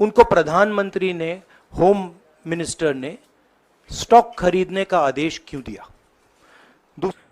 उनको प्रधानमंत्री ने, होम मिनिस्टर ने स्टॉक खरीदने का आदेश क्यों दिया?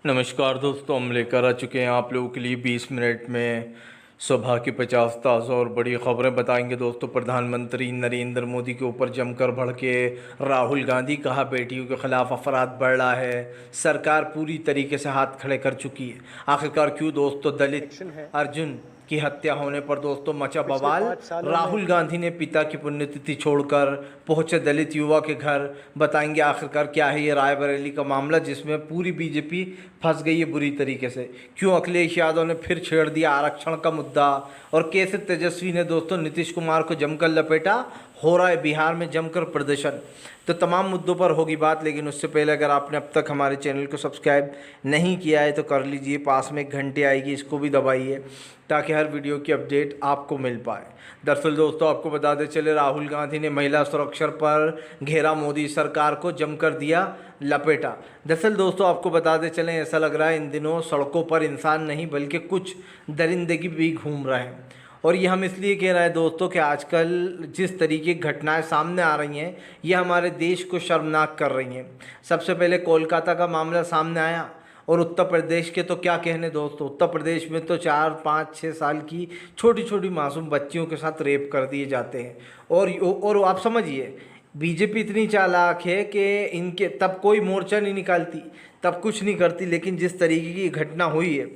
नमस्कार दोस्तों, हम लेकर आ चुके हैं आप लोगों के लिए 20 मिनट में सुबह की 50 ताज़ा और बड़ी खबरें बताएंगे। दोस्तों, प्रधानमंत्री नरेंद्र मोदी के ऊपर जमकर भड़के राहुल गांधी, कहा बेटियों के खिलाफ अपराध बढ़ रहा है, सरकार पूरी तरीके से हाथ खड़े कर चुकी है। आखिरकार क्यों दोस्तों दलित अर्जुन की हत्या होने पर दोस्तों मचा बवाल। राहुल गांधी ने पिता की पुण्यतिथि छोड़कर पहुंचे दलित युवा के घर। बताएंगे आखिरकार क्या है ये रायबरेली का मामला जिसमें पूरी बीजेपी फंस गई है बुरी तरीके से। क्यों अखिलेश यादव ने फिर छेड़ दिया आरक्षण का मुद्दा, और कैसे तेजस्वी ने दोस्तों नीतीश कुमार को जमकर लपेटा। हो रहा है बिहार में जमकर प्रदर्शन। तो तमाम मुद्दों पर होगी बात, लेकिन उससे पहले अगर आपने अब तक हमारे चैनल को सब्सक्राइब नहीं किया है तो कर लीजिए। पास में एक घंटी आएगी, इसको भी दबाइए ताकि हर वीडियो की अपडेट आपको मिल पाए। दरअसल दोस्तों, आपको बताते चले, राहुल गांधी ने महिला सुरक्षा पर घेरा मोदी सरकार को जमकर दिया लपेटा। दरअसल दोस्तों, आपको बताते चलें, ऐसा लग रहा है इन दिनों सड़कों पर इंसान नहीं बल्कि कुछ दरिंदे भी घूम रहे हैं। और ये हम इसलिए कह रहे हैं दोस्तों कि आजकल जिस तरीके की घटनाएं सामने आ रही हैं ये हमारे देश को शर्मनाक कर रही हैं। सबसे पहले कोलकाता का मामला सामने आया, और उत्तर प्रदेश के तो क्या कहने दोस्तों। उत्तर प्रदेश में तो 4, 5, 6 साल की छोटी छोटी मासूम बच्चियों के साथ रेप कर दिए जाते हैं। और आप समझिए, बीजेपी इतनी चालाक है कि इनके तब कोई मोर्चा नहीं निकालती, तब कुछ नहीं करती, लेकिन जिस तरीके की घटना हुई है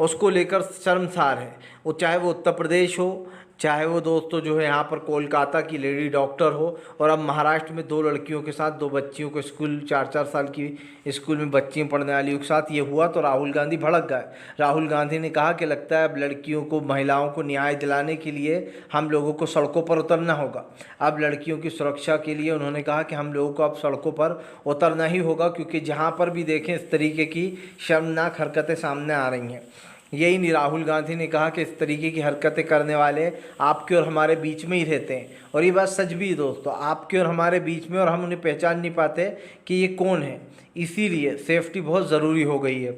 उसको लेकर शर्मसार है। वो चाहे वो उत्तर प्रदेश हो, चाहे वो दोस्तों जो है यहाँ पर कोलकाता की लेडी डॉक्टर हो, और अब महाराष्ट्र में 2 लड़कियों के साथ 2 बच्चियों को स्कूल 4-4 साल की स्कूल में बच्चियाँ पढ़ने वाली के साथ ये हुआ, तो राहुल गांधी भड़क गए। राहुल गांधी ने कहा कि लगता है अब लड़कियों को, महिलाओं को न्याय दिलाने के लिए हम लोगों को सड़कों पर उतरना होगा। अब लड़कियों की सुरक्षा के लिए उन्होंने कहा कि हम लोगों को अब सड़कों पर उतरना ही होगा, क्योंकि जहाँ पर भी देखें इस तरीके की शर्मनाक हरकतें सामने आ रही हैं। यही नहीं, राहुल गांधी ने कहा कि इस तरीके की हरकतें करने वाले आपके और हमारे बीच में ही रहते हैं। और ये बात सच भी है दोस्तों, आपके और हमारे बीच में, और हम उन्हें पहचान नहीं पाते कि ये कौन है। इसीलिए सेफ्टी बहुत ज़रूरी हो गई है।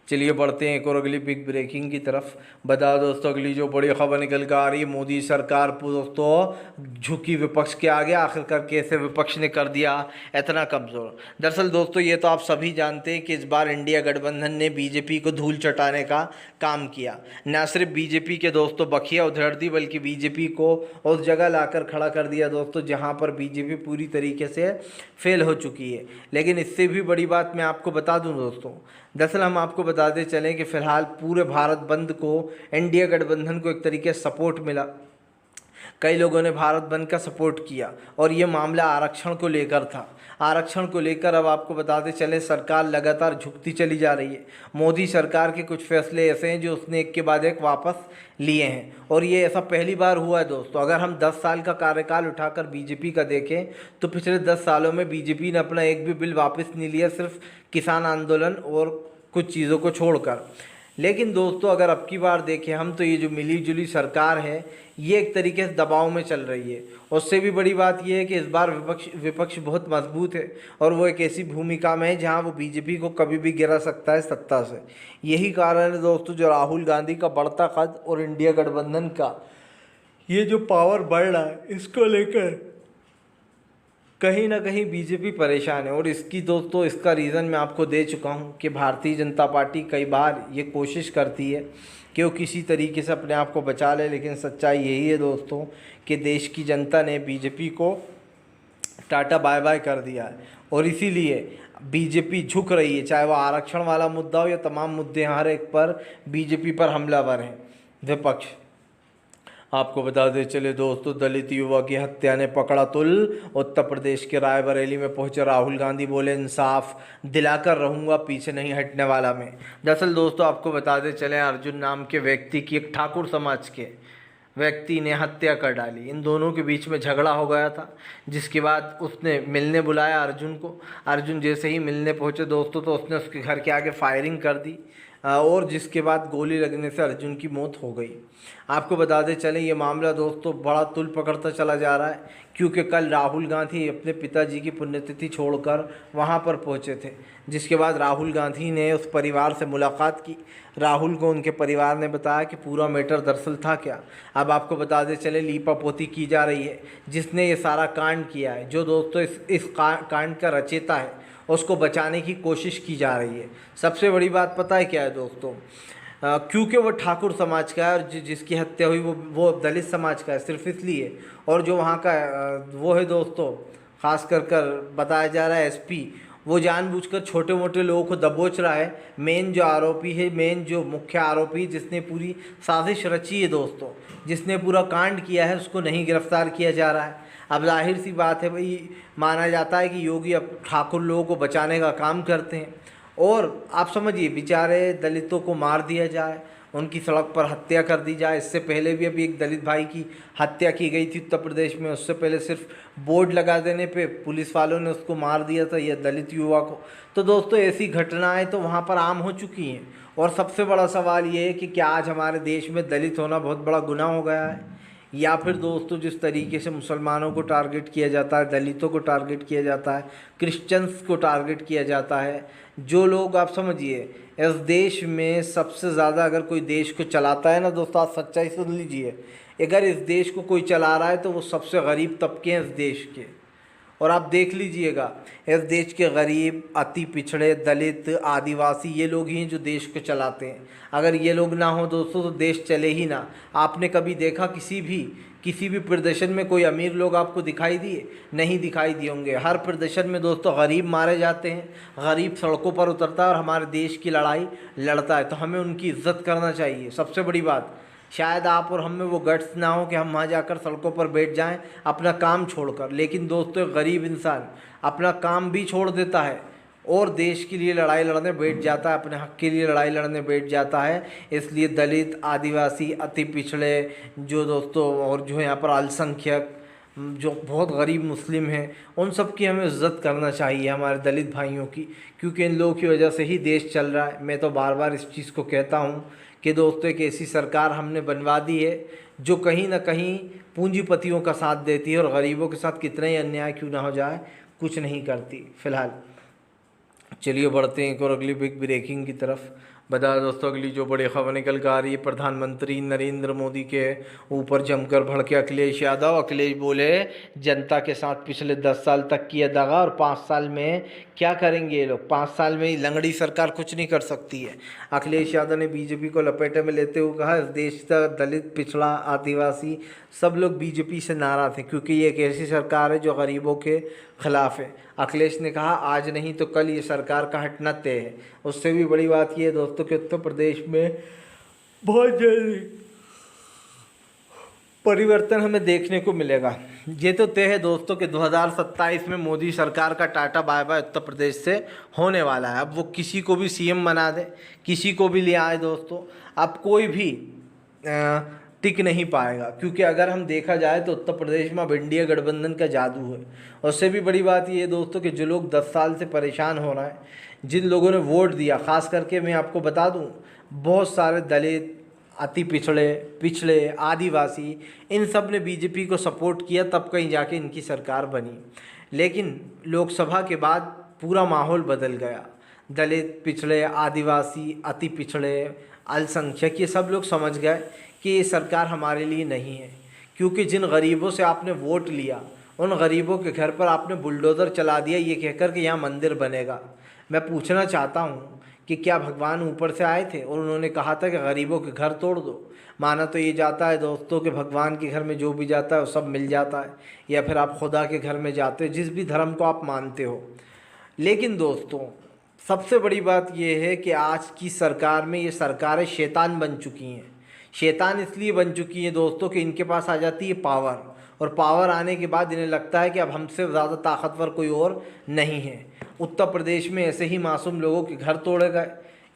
चलिए बढ़ते हैं एक और अगली बिग ब्रेकिंग की तरफ। बता दोस्तों, अगली जो बड़ी खबर निकल कर आ रही है, मोदी सरकार दोस्तों झुकी विपक्ष के आगे। आखिरकार कैसे विपक्ष ने कर दिया इतना कमज़ोर। दरअसल दोस्तों, ये तो आप सभी जानते हैं कि इस बार इंडिया गठबंधन ने बीजेपी को धूल चटाने का काम किया। न सिर्फ बीजेपी के दोस्तों बखिया उधेड़ दी, बल्कि बीजेपी को उस जगह लाकर खड़ा कर दिया दोस्तों जहाँ पर बीजेपी पूरी तरीके से फेल हो चुकी है। लेकिन इससे भी बड़ी बात मैं आपको बता दूं दोस्तों, दरअसल हम आपको बताते चलें कि फ़िलहाल पूरे भारत बंद को, इंडिया गठबंधन को एक तरीके से सपोर्ट मिला। कई लोगों ने भारत बंद का सपोर्ट किया, और ये मामला आरक्षण को लेकर था। आरक्षण को लेकर अब आपको बताते चले, सरकार लगातार झुकती चली जा रही है। मोदी सरकार के कुछ फैसले ऐसे हैं जो उसने एक के बाद एक वापस लिए हैं, और ये ऐसा पहली बार हुआ है दोस्तों। अगर हम 10 साल का कार्यकाल उठाकर बीजेपी का देखें तो पिछले 10 सालों में बीजेपी ने अपना एक भी बिल वापस नहीं लिया, सिर्फ किसान आंदोलन और कुछ चीज़ों को छोड़कर। लेकिन दोस्तों, अगर अब की बार देखें हम, तो ये जो मिली जुली सरकार है ये एक तरीके से दबाव में चल रही है। उससे भी बड़ी बात यह है कि इस बार विपक्ष बहुत मजबूत है, और वो एक ऐसी भूमिका में है जहां वो बीजेपी को कभी भी गिरा सकता है सत्ता से। यही कारण है दोस्तों, जो राहुल गांधी का बढ़ता कद और इंडिया गठबंधन का ये जो पावर बढ़ रहा है, इसको लेकर कहीं ना कहीं बीजेपी परेशान है। और इसकी दोस्तों, इसका रीज़न मैं आपको दे चुका हूँ कि भारतीय जनता पार्टी कई बार ये कोशिश करती है कि वो किसी तरीके से अपने आप को बचा ले, लेकिन सच्चाई यही है दोस्तों कि देश की जनता ने बीजेपी को टाटा बाय बाय कर दिया है। और इसीलिए बीजेपी झुक रही है, चाहे वह आरक्षण वाला मुद्दा हो या तमाम मुद्दे, हर एक पर बीजेपी पर हमलावर हैं विपक्ष। आपको बताते चले दोस्तों, दलित युवा की हत्या ने पकड़ा तुल। उत्तर प्रदेश के रायबरेली में पहुंचे राहुल गांधी, बोले इंसाफ दिलाकर रहूंगा, पीछे नहीं हटने वाला मैं। दरअसल दोस्तों, आपको बताते चले, अर्जुन नाम के व्यक्ति की, एक ठाकुर समाज के व्यक्ति ने हत्या कर डाली। इन दोनों के बीच में झगड़ा हो गया था, जिसके बाद उसने मिलने बुलाया अर्जुन को। अर्जुन जैसे ही मिलने पहुंचे दोस्तों, तो उसने उसके घर के आगे फायरिंग कर दी, और जिसके बाद गोली लगने से अर्जुन की मौत हो गई। आपको बताते चले, ये मामला दोस्तों बड़ा तुल पकड़ता चला जा रहा है क्योंकि कल राहुल गांधी अपने पिताजी की पुण्यतिथि छोड़कर वहां पर पहुंचे थे, जिसके बाद राहुल गांधी ने उस परिवार से मुलाकात की। राहुल को उनके परिवार ने बताया कि पूरा मैटर दरअसल था क्या। अब आपको बता दें चले, लीपापोती की जा रही है। जिसने ये सारा कांड किया है, जो दोस्तों इस कांड का रचेता है, उसको बचाने की कोशिश की जा रही है। सबसे बड़ी बात पता है क्या है दोस्तों, क्योंकि वो ठाकुर समाज का है और जिसकी हत्या हुई वो दलित समाज का है, सिर्फ इसलिए। और जो वहाँ का वो है दोस्तों, खास कर बताया जा रहा है एसपी, वो जानबूझकर छोटे मोटे लोगों को दबोच रहा है। मेन जो आरोपी है, मेन जो मुख्य आरोपी जिसने पूरी साजिश रची है दोस्तों, जिसने पूरा कांड किया है, उसको नहीं गिरफ्तार किया जा रहा है। अब जाहिर सी बात है भाई, माना जाता है कि योगी अब ठाकुर लोगों को बचाने का काम करते हैं। और आप समझिए, बेचारे दलितों को मार दिया जाए, उनकी सड़क पर हत्या कर दी जाए। इससे पहले भी अभी एक दलित भाई की हत्या की गई थी उत्तर प्रदेश में। उससे पहले सिर्फ बोर्ड लगा देने पे पुलिस वालों ने उसको मार दिया था, यह दलित युवा को। तो दोस्तों ऐसी घटनाएं तो वहाँ पर आम हो चुकी हैं। और सबसे बड़ा सवाल ये है कि क्या आज हमारे देश में दलित होना बहुत बड़ा गुनाह हो गया है, या फिर दोस्तों जिस तरीके से मुसलमानों को टारगेट किया जाता है, दलितों को टारगेट किया जाता है, क्रिश्चियंस को टारगेट किया जाता है, जो लोग आप समझिए इस देश में सबसे ज़्यादा अगर कोई देश को चलाता है ना दोस्तों, आप सच्चाई सुन लीजिए, अगर इस देश को कोई चला रहा है तो वो सबसे गरीब तबके हैं इस देश के। और आप देख लीजिएगा, इस देश के गरीब, अति पिछड़े, दलित, आदिवासी, ये लोग ही हैं जो देश को चलाते हैं। अगर ये लोग ना हो दोस्तों तो देश चले ही ना। आपने कभी देखा किसी भी प्रदर्शन में कोई अमीर लोग आपको दिखाई दिए? नहीं दिखाई दिए होंगे। हर प्रदर्शन में दोस्तों गरीब मारे जाते हैं, गरीब सड़कों पर उतरता है और हमारे देश की लड़ाई लड़ता है। तो हमें उनकी इज्जत करना चाहिए। सबसे बड़ी बात, शायद आप और हम में वो गट्स ना हो कि हम वहाँ जाकर सड़कों पर बैठ जाएं अपना काम छोड़कर, लेकिन दोस्तों एक गरीब इंसान अपना काम भी छोड़ देता है और देश के लिए लड़ाई लड़ने बैठ जाता है, अपने हक के लिए लड़ाई लड़ने बैठ जाता है। इसलिए दलित, आदिवासी, अति पिछड़े जो दोस्तों, और जो यहाँ पर अल्पसंख्यक, जो बहुत गरीब मुस्लिम हैं, उन सब की हमें इज्जत करना चाहिए, हमारे दलित भाइयों की, क्योंकि इन लोगों की वजह से ही देश चल रहा है। मैं तो बार बार इस चीज़ को कहता हूँ कि दोस्तों एक ऐसी सरकार हमने बनवा दी है जो कहीं ना कहीं पूंजीपतियों का साथ देती है और गरीबों के साथ कितना ही अन्याय क्यों ना हो जाए कुछ नहीं करती। फिलहाल चलिए बढ़ते हैं एक और अगली बिग ब्रेकिंग की तरफ। बता दोस्तों, अगली जो बड़ी खबर निकल कर आ रही है, प्रधानमंत्री नरेंद्र मोदी के ऊपर जमकर भड़के अखिलेश यादव। अखिलेश बोले जनता के साथ पिछले 10 साल तक किया दगा और 5 साल में क्या करेंगे ये लोग। 5 साल में ही लंगड़ी सरकार कुछ नहीं कर सकती है। अखिलेश यादव ने बीजेपी को लपेटे में लेते हुए कहा, इस देश का दलित, पिछड़ा, आदिवासी सब लोग बीजेपी से नाराज हैं क्योंकि ये एक ऐसी सरकार है जो गरीबों के खिलाफ है। अखिलेश ने कहा, आज नहीं तो कल ये सरकार का हटना तय है। उससे भी बड़ी बात ये है दोस्तों कि उत्तर प्रदेश में बहुत जल्दी परिवर्तन हमें देखने को मिलेगा। ये तो तय है दोस्तों कि 2027 में मोदी सरकार का tata bye bye Uttar Pradesh से होने वाला है। अब वो किसी को भी सीएम बना दे, किसी को भी ले आए दोस्तों, अब कोई भी टिक नहीं पाएगा, क्योंकि अगर हम देखा जाए तो उत्तर प्रदेश में अब इंडिया गठबंधन का जादू है। और उससे भी बड़ी बात ये है दोस्तों कि जो लोग 10 साल से परेशान हो रहे हैं, जिन लोगों ने वोट दिया, ख़ास करके मैं आपको बता दूं, बहुत सारे दलित, अति पिछड़े, आदिवासी, इन सब ने बीजेपी को सपोर्ट किया, तब कहीं जाके इनकी सरकार बनी। लेकिन लोकसभा के बाद पूरा माहौल बदल गया। दलित, पिछड़े, आदिवासी, अति पिछड़े, अल्पसंख्यक, ये सब लोग समझ गए कि ये सरकार हमारे लिए नहीं है, क्योंकि जिन गरीबों से आपने वोट लिया उन गरीबों के घर पर आपने बुलडोज़र चला दिया ये कहकर कि यहाँ मंदिर बनेगा। मैं पूछना चाहता हूँ कि क्या भगवान ऊपर से आए थे और उन्होंने कहा था कि गरीबों के घर तोड़ दो? माना तो ये जाता है दोस्तों कि भगवान के घर में जो भी जाता है वो सब मिल जाता है, या फिर आप खुदा के घर में जाते हो, जिस भी धर्म को आप मानते हो। लेकिन दोस्तों सबसे बड़ी बात यह है कि आज की सरकार में ये सरकारें शैतान बन चुकी हैं। शैतान इसलिए बन चुकी हैं दोस्तों कि इनके पास आ जाती है पावर, और पावर आने के बाद इन्हें लगता है कि अब हमसे ज़्यादा ताकतवर कोई और नहीं है। उत्तर प्रदेश में ऐसे ही मासूम लोगों के घर तोड़े गए।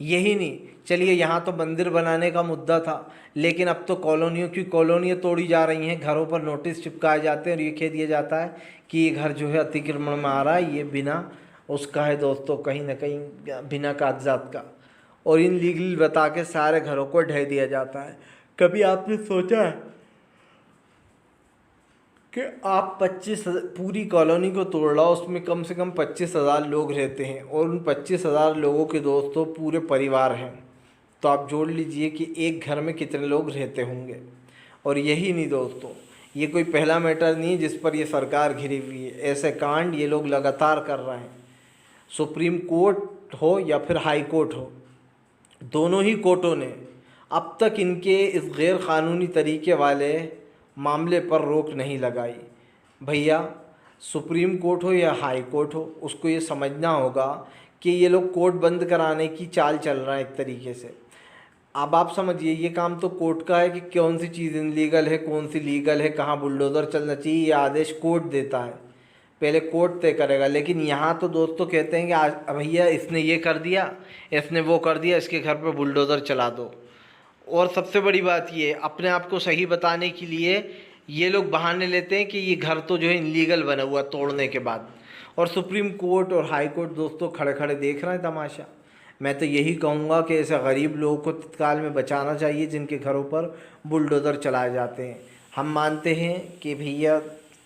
यही नहीं, चलिए यहाँ तो मंदिर बनाने का मुद्दा था, लेकिन अब तो कॉलोनियों की कॉलोनियाँ तोड़ी जा रही हैं, घरों पर नोटिस चिपकाए जाते हैं और ये कह दिया जाता है कि ये घर जो है अतिक्रमण में आ रहा है, ये बिना उसका है दोस्तों, कहीं ना कहीं बिना कागजात का, और इन लीगल बता के सारे घरों को ढह दिया जाता है। कभी आपने सोचा है कि आप 25 पूरी कॉलोनी को तोड़ रहा, उसमें कम से कम 25,000 लोग रहते हैं और उन 25,000 लोगों के दोस्तों पूरे परिवार हैं। तो आप जोड़ लीजिए कि एक घर में कितने लोग रहते होंगे। और यही नहीं दोस्तों, ये कोई पहला मैटर नहीं है जिस पर ये सरकार घिरी हुई है। ऐसे कांड ये लोग लगातार कर रहे हैं। सुप्रीम कोर्ट हो या फिर हाई कोर्ट हो, दोनों ही कोर्टों ने अब तक इनके इस गैर कानूनी तरीके वाले मामले पर रोक नहीं लगाई। भैया, सुप्रीम कोर्ट हो या हाई कोर्ट हो, उसको ये समझना होगा कि ये लोग कोर्ट बंद कराने की चाल चल रहा है एक तरीके से। अब आप समझिए, ये काम तो कोर्ट का है कि कौन सी चीज़ इनलीगल है, कौन सी लीगल है, कहाँ बुलडोज़र चलना चाहिए, ये आदेश कोर्ट देता है, पहले कोर्ट तय करेगा। लेकिन यहाँ तो दोस्तों कहते हैं कि आज भैया इसने ये कर दिया, इसने वो कर दिया, इसके घर पे बुलडोज़र चला दो। और सबसे बड़ी बात ये, अपने आप को सही बताने के लिए ये लोग बहाने लेते हैं कि ये घर तो जो है इनलीगल बना हुआ तोड़ने के बाद। और सुप्रीम कोर्ट और हाई कोर्ट दोस्तों खड़े खड़े देख रहे हैं तमाशा। मैं तो यही कहूँगा कि ऐसे गरीब लोगों को तत्काल में बचाना चाहिए जिनके घरों पर बुलडोज़र चलाए जाते हैं। हम मानते हैं कि भैया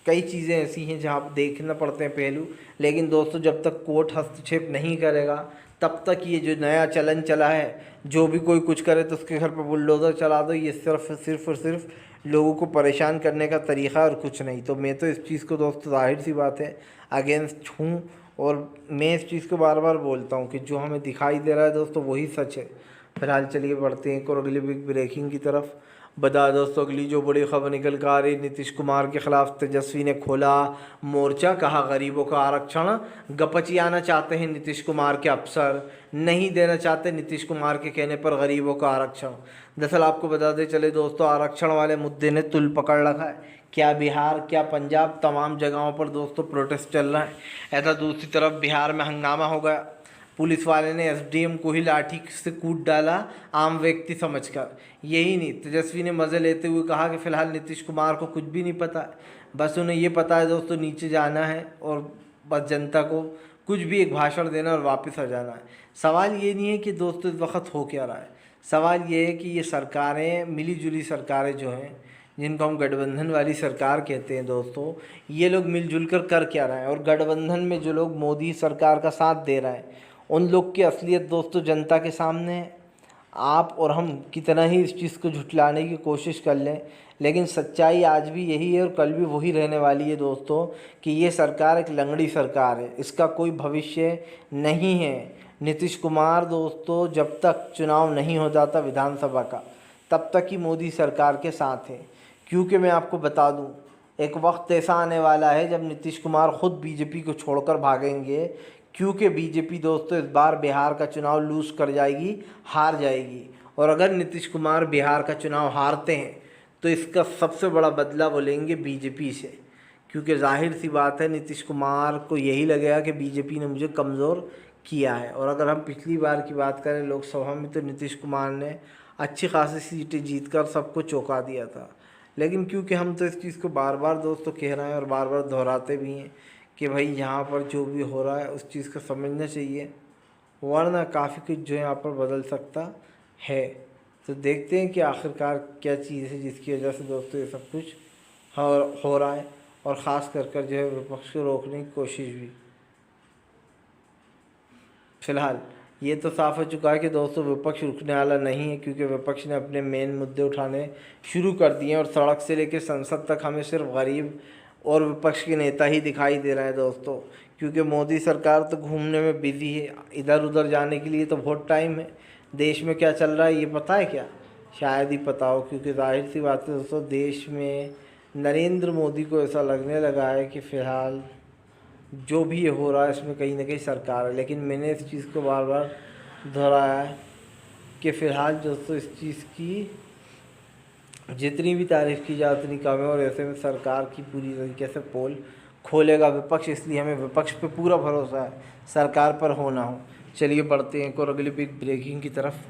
कई चीज़ें ऐसी हैं जहाँ देखना पड़ते हैं पहलू, लेकिन दोस्तों जब तक कोर्ट हस्तक्षेप नहीं करेगा तब तक ये जो नया चलन चला है, जो भी कोई कुछ करे तो उसके घर पर बुलडोज़र चला दो, ये सिर्फ और सिर्फ लोगों को परेशान करने का तरीक़ा और कुछ नहीं। तो मैं तो इस चीज़ को दोस्तों ज़ाहिर सी बात है अगेंस्ट हूँ, और मैं इस चीज़ को बार बार बोलता हूँ कि जो हमें दिखाई दे रहा है दोस्तों वही सच है। फिलहाल चलिए बढ़ते हैं एक और अगली बिग ब्रेकिंग की तरफ। बता दोस्तों अगली जो बड़ी खबर निकल कर आ रही, नीतीश कुमार के खिलाफ तेजस्वी ने खोला मोर्चा, कहा गरीबों का आरक्षण गपचियाना चाहते हैं नीतीश कुमार के अफसर, नहीं देना चाहते नीतीश कुमार के कहने पर गरीबों का आरक्षण। दरअसल आपको बताते चले दोस्तों, आरक्षण वाले मुद्दे ने तुल पकड़ रखा है। क्या बिहार, क्या पंजाब, तमाम जगहों पर दोस्तों प्रोटेस्ट चल रहा है। ऐसा दूसरी तरफ बिहार में हंगामा हो गया, पुलिस वाले ने एसडीएम को ही लाठी से कूट डाला आम व्यक्ति समझकर। यही नहीं, तेजस्वी ने मज़े लेते हुए कहा कि फ़िलहाल नीतीश कुमार को कुछ भी नहीं पता है, बस उन्हें ये पता है दोस्तों नीचे जाना है और बस जनता को कुछ भी एक भाषण देना और वापस आ जाना है। सवाल ये नहीं है कि दोस्तों इस वक्त हो क्या रहा है, सवाल ये है कि ये सरकारें, मिली जुली सरकारें जो हैं, जिनको हम गठबंधन वाली सरकार कहते हैं दोस्तों, ये लोग मिलजुल कर क्या रहे हैं। और गठबंधन में जो लोग मोदी सरकार का साथ दे रहे हैं उन लोग की असलियत दोस्तों जनता के सामने है। आप और हम कितना ही इस चीज़ को झुठलाने की कोशिश कर लें, लेकिन सच्चाई आज भी यही है और कल भी वही रहने वाली है दोस्तों, कि ये सरकार एक लंगड़ी सरकार है, इसका कोई भविष्य नहीं है। नीतीश कुमार दोस्तों जब तक चुनाव नहीं हो जाता विधानसभा का, तब तक ही मोदी सरकार के साथ है। क्योंकि मैं आपको बता दूं, एक वक्त ऐसा आने वाला है जब नीतीश कुमार खुद बीजेपी को छोड़कर भागेंगे, क्योंकि बीजेपी दोस्तों इस बार बिहार का चुनाव लूज़ कर जाएगी, हार जाएगी। और अगर नीतीश कुमार बिहार का चुनाव हारते हैं तो इसका सबसे बड़ा बदला वो लेंगे बीजेपी से, क्योंकि जाहिर सी बात है नीतीश कुमार को यही लगेगा कि बीजेपी ने मुझे कमज़ोर किया है। और अगर हम पिछली बार की बात करें लोकसभा में, तो नीतीश कुमार ने अच्छी खासी सीटें जीतकर सबको चौंका दिया था। लेकिन क्योंकि हम तो इस चीज़ को बार बार दोस्तों कह रहे हैं और बार बार दोहराते भी हैं कि भाई यहाँ पर जो भी हो रहा है उस चीज़ को समझना चाहिए, वरना काफ़ी कुछ जो है यहाँ पर बदल सकता है। तो देखते हैं कि आखिरकार क्या चीज़ है जिसकी वजह से दोस्तों ये सब कुछ हो रहा है, और ख़ास कर जो है विपक्ष को रोकने की कोशिश भी। फ़िलहाल ये तो साफ हो चुका है कि दोस्तों विपक्ष रुकने वाला नहीं है, क्योंकि विपक्ष ने अपने मेन मुद्दे उठाने शुरू कर दिए हैं और सड़क से लेकर संसद तक हमें सिर्फ गरीब और विपक्ष के नेता ही दिखाई दे रहे हैं दोस्तों। क्योंकि मोदी सरकार तो घूमने में बिजी है, इधर उधर जाने के लिए तो बहुत टाइम है। देश में क्या चल रहा है ये पता है क्या? शायद ही पता हो, क्योंकि जाहिर सी बात है दोस्तों, देश में नरेंद्र मोदी को ऐसा लगने लगा है कि फ़िलहाल जो भी ये हो रहा है इसमें कहीं ना कहीं सरकार है। लेकिन मैंने इस चीज़ को बार बार दोहराया है कि फ़िलहाल दोस्तों इस चीज़ की जितनी भी तारीफ़ की जाए उतनी कम है, और ऐसे में सरकार की पूरी तरीके से पोल खोलेगा विपक्ष। इसलिए हमें विपक्ष पे पूरा भरोसा है, सरकार पर हो ना हो। चलिए बढ़ते हैं एक और अगली बिग ब्रेकिंग की तरफ।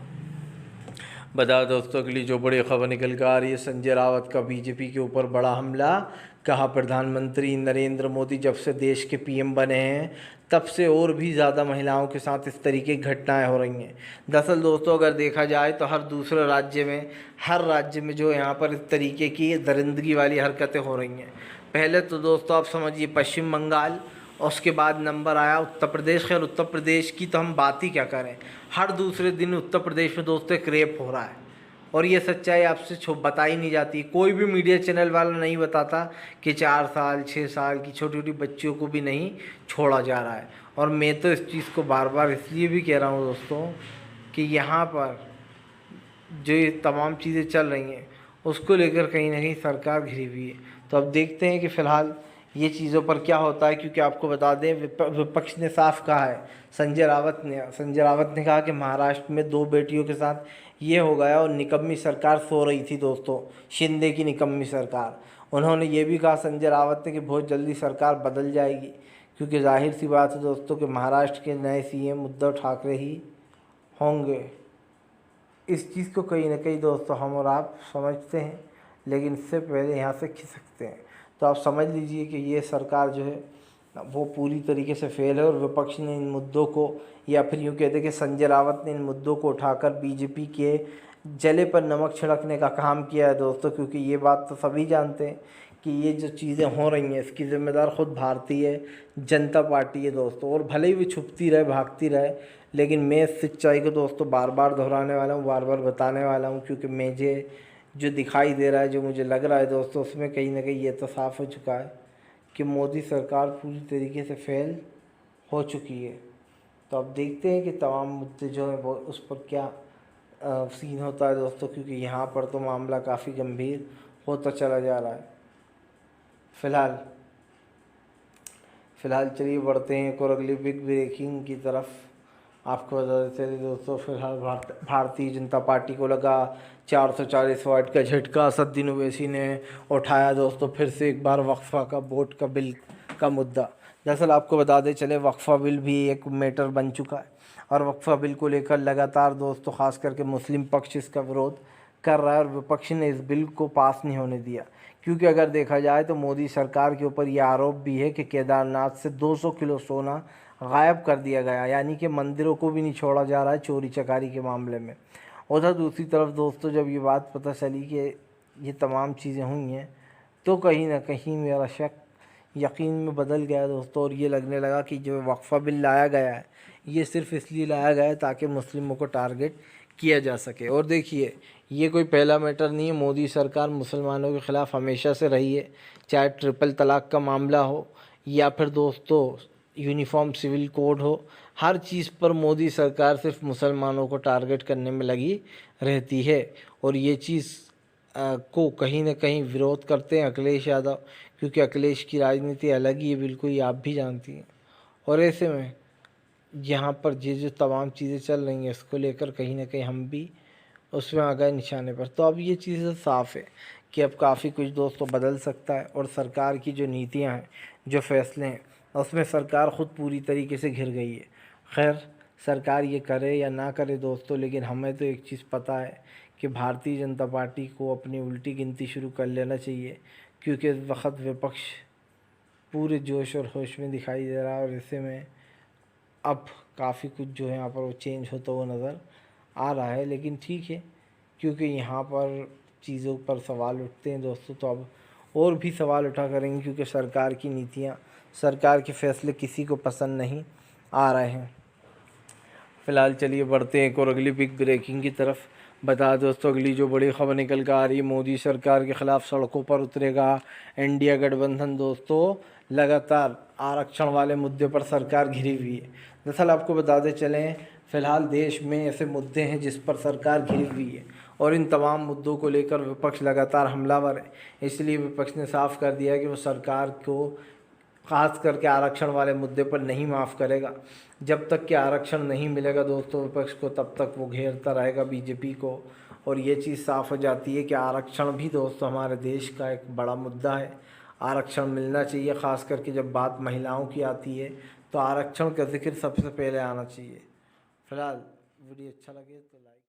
बता दोस्तों अगली जो बड़ी खबर निकल कर आ रही है, संजय रावत का बीजेपी के ऊपर बड़ा हमला, कहा प्रधानमंत्री नरेंद्र मोदी जब से देश के पीएम बने हैं तब से और भी ज़्यादा महिलाओं के साथ इस तरीके की घटनाएं हो रही हैं। दरअसल दोस्तों अगर देखा जाए तो हर राज्य में जो यहाँ पर इस तरीके की दरिंदगी वाली हरकतें हो रही हैं। पहले तो दोस्तों आप समझिए पश्चिम बंगाल, और उसके बाद नंबर आया उत्तर प्रदेश। खैर उत्तर प्रदेश की तो हम बात ही क्या करें, हर दूसरे दिन उत्तर प्रदेश में दोस्तों एक रेप हो रहा है, और ये सच्चाई आपसे बताई नहीं जाती। कोई भी मीडिया चैनल वाला नहीं बताता कि 4 साल 6 साल की छोटी छोटी बच्चियों को भी नहीं छोड़ा जा रहा है। और मैं तो इस चीज़ को बार बार इसलिए भी कह रहा हूँ दोस्तों कि यहाँ पर जो ये तमाम चीज़ें चल रही हैं उसको लेकर कहीं ना कहीं सरकार घिरी हुई है। तो अब देखते हैं कि फ़िलहाल ये चीज़ों पर क्या होता है, क्योंकि आपको बता दें विपक्ष ने साफ कहा है। संजय रावत ने कहा कि महाराष्ट्र में 2 बेटियों के साथ ये हो गया और निकम्मी सरकार सो रही थी दोस्तों, शिंदे की निकम्मी सरकार। उन्होंने ये भी कहा संजय रावत ने कि बहुत जल्दी सरकार बदल जाएगी, क्योंकि जाहिर सी बात है दोस्तों कि महाराष्ट्र के नए सीएम उद्धव ठाकरे ही होंगे। इस चीज़ को कहीं ना कहीं दोस्तों हम और आप समझते हैं, लेकिन इससे पहले यहाँ से खिसकते हैं। तो आप समझ लीजिए कि ये सरकार जो है वो पूरी तरीके से फेल है, और विपक्ष ने इन मुद्दों को, या फिर यूँ कहते कि संजय रावत ने इन मुद्दों को उठाकर बीजेपी के जले पर नमक छिड़कने का काम किया है दोस्तों। क्योंकि ये बात तो सभी जानते हैं कि ये जो चीज़ें हो रही हैं इसकी ज़िम्मेदार खुद भारतीय जनता पार्टी है दोस्तों। और भले ही वो छुपती रहे, भागती रहे, लेकिन मैं इस सच्चाई को दोस्तों बार बार दोहराने वाला हूँ, बार बार बताने वाला हूँ, क्योंकि मुझे जो दिखाई दे रहा है, जो मुझे लग रहा है दोस्तों, उसमें कहीं ना कहीं ये तो साफ़ हो चुका है कि मोदी सरकार पूरी तरीके से फेल हो चुकी है। तो अब देखते हैं कि तमाम मुद्दे जो हैं वो उस पर क्या सीन होता है दोस्तों, क्योंकि यहाँ पर तो मामला काफ़ी गंभीर होता चला जा रहा है। फ़िलहाल चलिए बढ़ते हैं एक और अगली बिग ब्रेकिंग की तरफ। आपको बता देते हैं दोस्तों, फिलहाल भारतीय जनता पार्टी को लगा 440 वाट का झटका। सद्दीन ओवैसी ने उठाया दोस्तों फिर से एक बार वक्फा का वोट का बिल का मुद्दा। दरअसल आपको बता दें चले वक्फा बिल भी एक मैटर बन चुका है, और वक्फा बिल को लेकर लगातार दोस्तों ख़ास करके मुस्लिम पक्ष इसका विरोध कर रहा है, और विपक्ष ने इस बिल को पास नहीं होने दिया। क्योंकि अगर देखा जाए तो मोदी सरकार के ऊपर यह आरोप भी है कि केदारनाथ से 200 किलो सोना गायब कर दिया गया, यानी कि मंदिरों को भी नहीं छोड़ा जा रहा है चोरी चकारी के मामले में। उधर दूसरी तरफ दोस्तों जब ये बात पता चली कि ये तमाम चीज़ें हुई हैं, तो कहीं ना कहीं मेरा शक यकीन में बदल गया दोस्तों, और ये लगने लगा कि जो वक्फा बिल लाया गया है ये सिर्फ इसलिए लाया गया है ताकि मुस्लिमों को टारगेट किया जा सके। और देखिए ये कोई पहला मैटर नहीं है, मोदी सरकार मुसलमानों के ख़िलाफ़ हमेशा से रही है, चाहे ट्रिपल तलाक का मामला हो या फिर दोस्तों यूनिफॉर्म सिविल कोड हो। हर चीज़ पर मोदी सरकार सिर्फ मुसलमानों को टारगेट करने में लगी रहती है, और ये चीज़ को कहीं ना कहीं विरोध करते हैं अखिलेश यादव, क्योंकि अखिलेश की राजनीति अलग ही है, बिल्कुल ही आप भी जानती हैं। और ऐसे में यहाँ पर जो तमाम चीज़ें चल रही हैं इसको लेकर कहीं ना कहीं हम भी उसमें आ गए निशाने पर। तो अब ये चीज़ें साफ़ है कि अब काफ़ी कुछ दोस्तों बदल सकता है, और सरकार की जो नीतियाँ हैं, जो फैसले हैं, उसमें सरकार ख़ुद पूरी तरीके से घिर गई है। खैर सरकार ये करे या ना करे दोस्तों, लेकिन हमें तो एक चीज़ पता है कि भारतीय जनता पार्टी को अपनी उल्टी गिनती शुरू कर लेना चाहिए, क्योंकि इस वक्त विपक्ष पूरे जोश और होश में दिखाई दे रहा है, और ऐसे में अब काफ़ी कुछ जो है यहाँ पर वो चेंज होता हुआ नज़र आ रहा है। लेकिन ठीक है, क्योंकि यहाँ पर चीज़ों पर सवाल उठते हैं दोस्तों, तो अब और भी सवाल उठा करेंगे, क्योंकि सरकार की नीतियाँ, सरकार के फैसले किसी को पसंद नहीं आ रहे हैं। फ़िलहाल चलिए बढ़ते हैं एक और अगली बिग ब्रेकिंग की तरफ। बता दोस्तों अगली जो बड़ी खबर निकल कर आ रही है, मोदी सरकार के ख़िलाफ़ सड़कों पर उतरेगा इंडिया गठबंधन। दोस्तों लगातार आरक्षण वाले मुद्दे पर सरकार घिरी हुई है। दरअसल आपको बताते चलें फ़िलहाल देश में ऐसे मुद्दे हैं जिस पर सरकार घिरी हुई है, और इन तमाम मुद्दों को लेकर विपक्ष लगातार हमलावर है। इसलिए विपक्ष ने साफ कर दिया कि वो सरकार को ख़ास करके आरक्षण वाले मुद्दे पर नहीं माफ़ करेगा। जब तक कि आरक्षण नहीं मिलेगा दोस्तों विपक्ष को, तब तक वो घेरता रहेगा बीजेपी को। और ये चीज़ साफ़ हो जाती है कि आरक्षण भी दोस्तों हमारे देश का एक बड़ा मुद्दा है। आरक्षण मिलना चाहिए, ख़ास करके जब बात महिलाओं की आती है तो आरक्षण का जिक्र सबसे पहले आना चाहिए। फ़िलहाल वीडियो अच्छा लगे तो